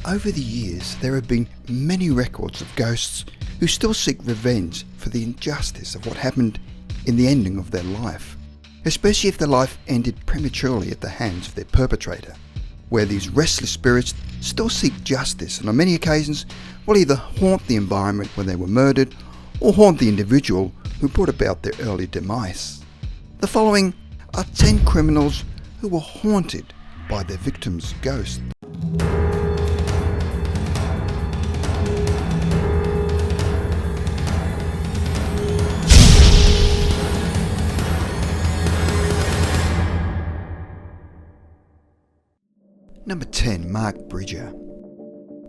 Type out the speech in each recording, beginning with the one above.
Over the years, there have been many records of ghosts who still seek revenge for the injustice of what happened in the ending of their life, especially if their life ended prematurely at the hands of their perpetrator, where these restless spirits still seek justice and on many occasions will either haunt the environment where they were murdered or haunt the individual who brought about their early demise. The following are 10 criminals who were haunted by their victim's ghost. Number 10. Mark Bridger.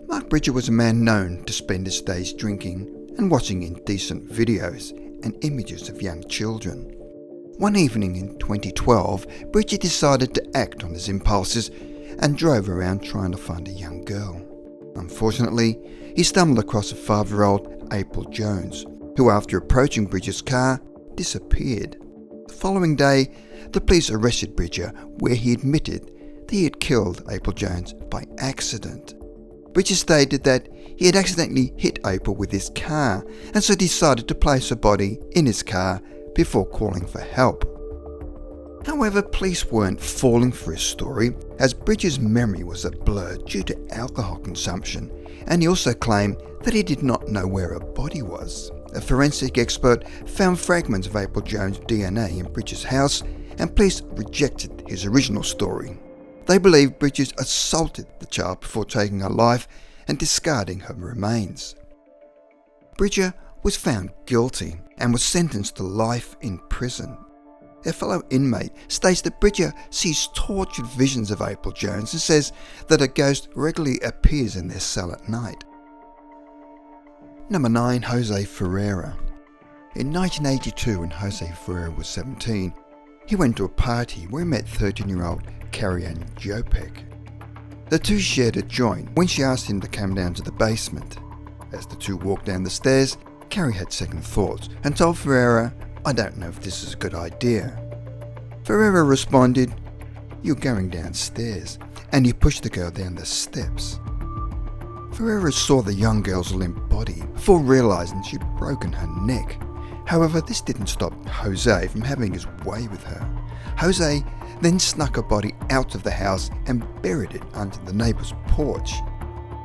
Mark Bridger was a man known to spend his days drinking and watching indecent videos and images of young children. One evening in 2012, Bridger decided to act on his impulses and drove around trying to find a young girl. Unfortunately, he stumbled across a 5-year-old April Jones, who after approaching Bridger's car, disappeared. The following day, the police arrested Bridger, where he admitted that he had killed April Jones by accident. Bridger stated that he had accidentally hit April with his car and so decided to place her body in his car before calling for help. However, police weren't falling for his story, as Bridger's memory was a blur due to alcohol consumption, and he also claimed that he did not know where her body was. A forensic expert found fragments of April Jones' DNA in Bridger's house, and police rejected his original story. They believe Bridger assaulted the child before taking her life and discarding her remains. Bridger was found guilty and was sentenced to life in prison. A fellow inmate states that Bridger sees tortured visions of April Jones and says that a ghost regularly appears in their cell at night. Number 9. Jose Ferreira. In 1982, when Jose Ferreira was 17, he went to a party where he met 13-year-old Carrie-Ann Jopek. The two shared a joint when she asked him to come down to the basement. As the two walked down the stairs, Carrie had second thoughts and told Ferreira, "I don't know if this is a good idea." Ferreira responded, "You're going downstairs," and he pushed the girl down the steps. Ferreira saw the young girl's limp body before realising she'd broken her neck. However, this didn't stop Jose from having his way with her. Jose then snuck her body out of the house and buried it under the neighbour's porch.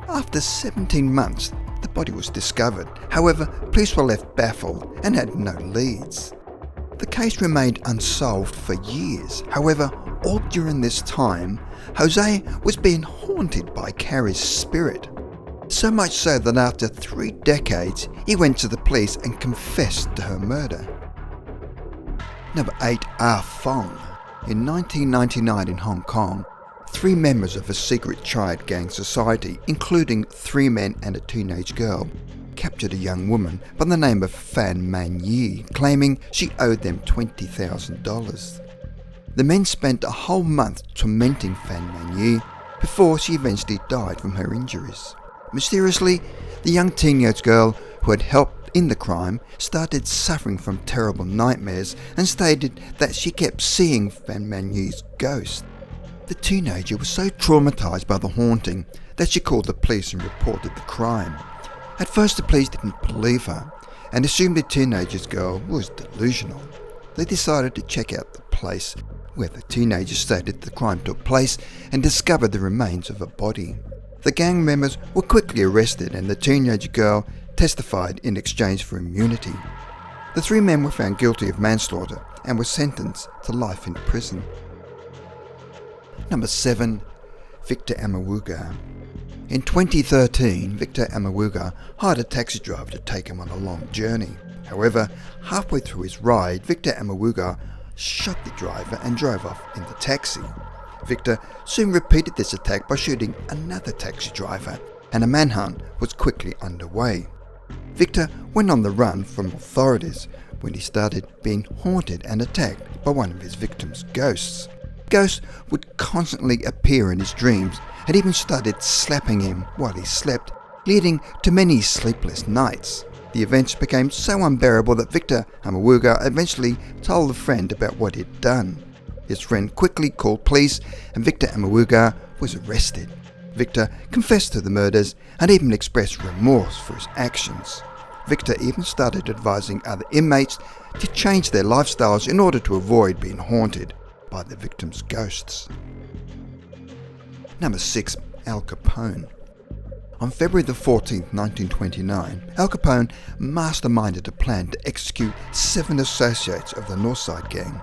After 17 months, the body was discovered. However, police were left baffled and had no leads. The case remained unsolved for years. However, all during this time, Jose was being haunted by Carrie's spirit. So much so that after 3 decades, he went to the police and confessed to her murder. Number 8. Ah Fong. In 1999 in Hong Kong, 3 members of a secret triad gang society, including 3 men and a teenage girl, captured a young woman by the name of Fan Man Yi, claiming she owed them $20,000. The men spent a whole month tormenting Fan Man Yi before she eventually died from her injuries. Mysteriously, the young teenage girl who had helped in the crime started suffering from terrible nightmares and stated that she kept seeing Fan Man Yi's ghost. The teenager was so traumatised by the haunting that she called the police and reported the crime. At first, the police didn't believe her and assumed the teenager's girl was delusional. They decided to check out the place where the teenager stated the crime took place and discovered the remains of a body. The gang members were quickly arrested and the teenage girl testified in exchange for immunity. The 3 men were found guilty of manslaughter and were sentenced to life in prison. Number 7. Victor AMEWUGAH. In 2013, Victor AMEWUGAH hired a taxi driver to take him on a long journey. However, halfway through his ride, Victor AMEWUGAH shot the driver and drove off in the taxi. Victor soon repeated this attack by shooting another taxi driver, and a manhunt was quickly underway. Victor went on the run from authorities when he started being haunted and attacked by one of his victims' ghosts. Ghosts would constantly appear in his dreams and even started slapping him while he slept, leading to many sleepless nights. The events became so unbearable that Victor AMEWUGAH eventually told a friend about what he'd done. His friend quickly called police and Victor AMEWUGAH was arrested. Victor confessed to the murders and even expressed remorse for his actions. Victor even started advising other inmates to change their lifestyles in order to avoid being haunted by the victims' ghosts. Number 6. Al Capone. On February the 14th, 1929, Al Capone masterminded a plan to execute 7 associates of the Northside Gang,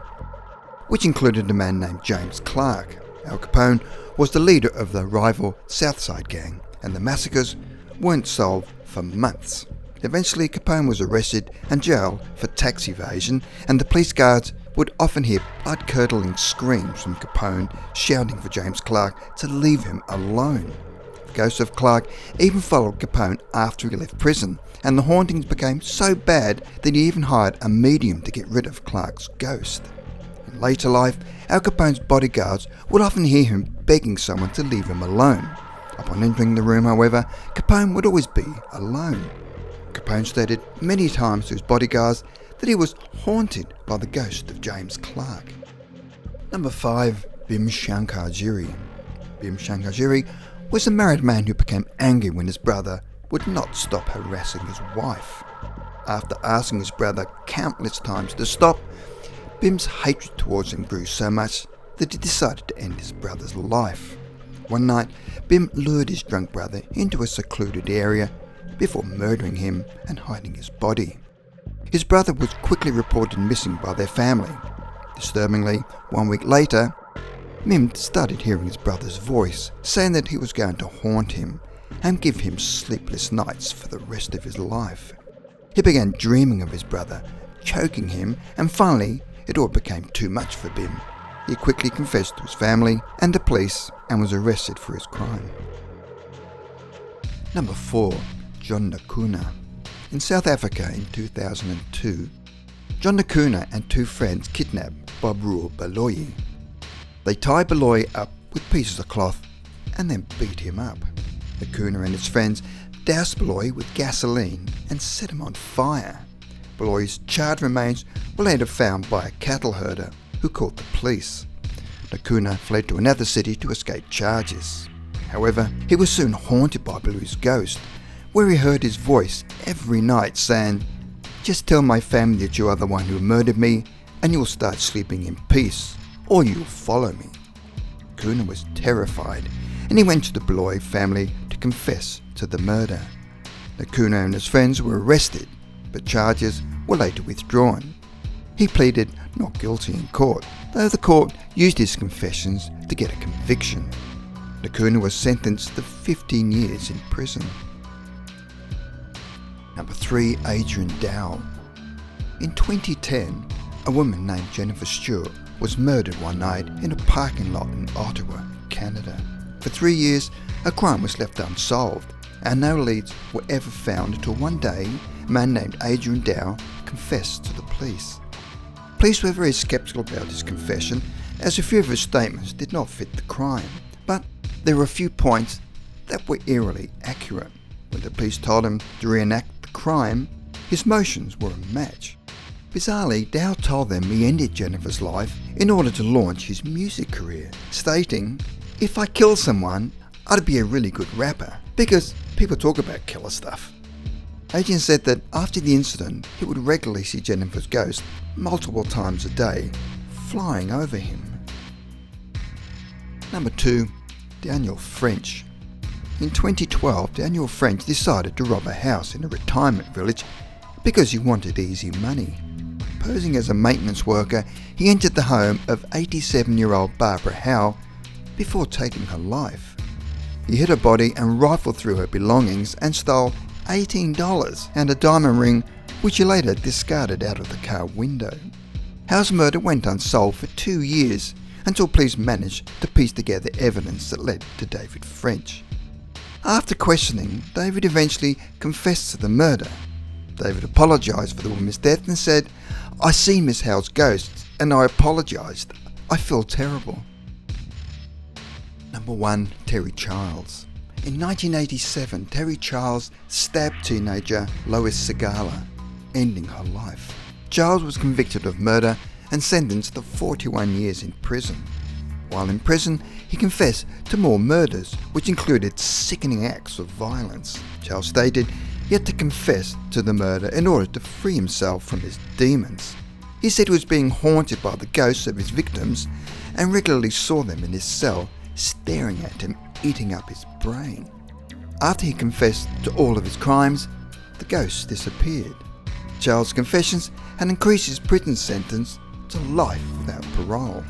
which included a man named James Clark. Al Capone was the leader of the rival Southside Gang, and the massacres weren't solved for months. Eventually, Capone was arrested and jailed for tax evasion, and the police guards would often hear blood-curdling screams from Capone shouting for James Clark to leave him alone. The ghost of Clark even followed Capone after he left prison, and the hauntings became so bad that he even hired a medium to get rid of Clark's ghost. In later life, Al Capone's bodyguards would often hear him begging someone to leave him alone. Upon entering the room, however, Capone would always be alone. Capone stated many times to his bodyguards that he was haunted by the ghost of James Clark. Number 5. BHIM Shankar GIRI. BHIM Shankar GIRI was a married man who became angry when his brother would not stop harassing his wife. After asking his brother countless times to stop, BHIM's hatred towards him grew so much that he decided to end his brother's life. One night, BHIM lured his drunk brother into a secluded area before murdering him and hiding his body. His brother was quickly reported missing by their family. Disturbingly, 1 week later, BHIM started hearing his brother's voice, saying that he was going to haunt him and give him sleepless nights for the rest of his life. He began dreaming of his brother, choking him, and finally it all became too much for BHIM. He quickly confessed to his family and the police and was arrested for his crime. Number 4. John Nakuna. In South Africa in 2002, John Nakuna and 2 friends kidnapped Babru Baloyi. They tied Baloyi up with pieces of cloth and then beat him up. Nakuna and his friends doused Baloyi with gasoline and set him on fire. Baloyi's charred remains were later found by a cattle herder who called the police. Nakuna fled to another city to escape charges. However, he was soon haunted by Baloyi's ghost, where he heard his voice every night saying, "Just tell my family that you are the one who murdered me and you'll start sleeping in peace, or you'll follow me." Nakuna was terrified and he went to the Baloyi family to confess to the murder. Nakuna and his friends were arrested, but charges were later withdrawn. He pleaded not guilty in court, though the court used his confessions to get a conviction. Nakuna was sentenced to 15 years in prison. Number 3. Adrian DAOU. In 2010, a woman named Jennifer Stewart was murdered one night in a parking lot in Ottawa, Canada. For 3 years, a crime was left unsolved, and no leads were ever found until one day, a man named Adrian DAOU confessed to the police. Police were very sceptical about his confession, as a few of his statements did not fit the crime, but there were a few points that were eerily accurate. When the police told him to reenact the crime, his motions were a match. Bizarrely, DAOU told them he ended Jennifer's life in order to launch his music career, stating, "If I kill someone, I'd be a really good rapper, because people talk about killer stuff." Adrian said that after the incident, he would regularly see Jennifer's ghost multiple times a day, flying over him. Number 2. Daniel French. In 2012, Daniel French decided to rob a house in a retirement village because he wanted easy money. Posing as a maintenance worker, he entered the home of 87-year-old Barbara Howe before taking her life. He hid her body and rifled through her belongings and stole $18 and a diamond ring, which he later discarded out of the car window. Howe's murder went unsolved for 2 years until police managed to piece together evidence that led to David French. After questioning, David eventually confessed to the murder. David apologised for the woman's death and said, "I see Miss Howe's ghost and I apologised. I feel terrible." Number 1. Terry Childs. In 1987, Terry Childs stabbed teenager Lois Segala, ending her life. Childs was convicted of murder and sentenced to 41 years in prison. While in prison, he confessed to more murders, which included sickening acts of violence. Charles stated he had to confess to the murder in order to free himself from his demons. He said he was being haunted by the ghosts of his victims and regularly saw them in his cell, staring at him, eating up his brain. After he confessed to all of his crimes, the ghosts disappeared. Charles' confessions had increased his prison sentence to life without parole.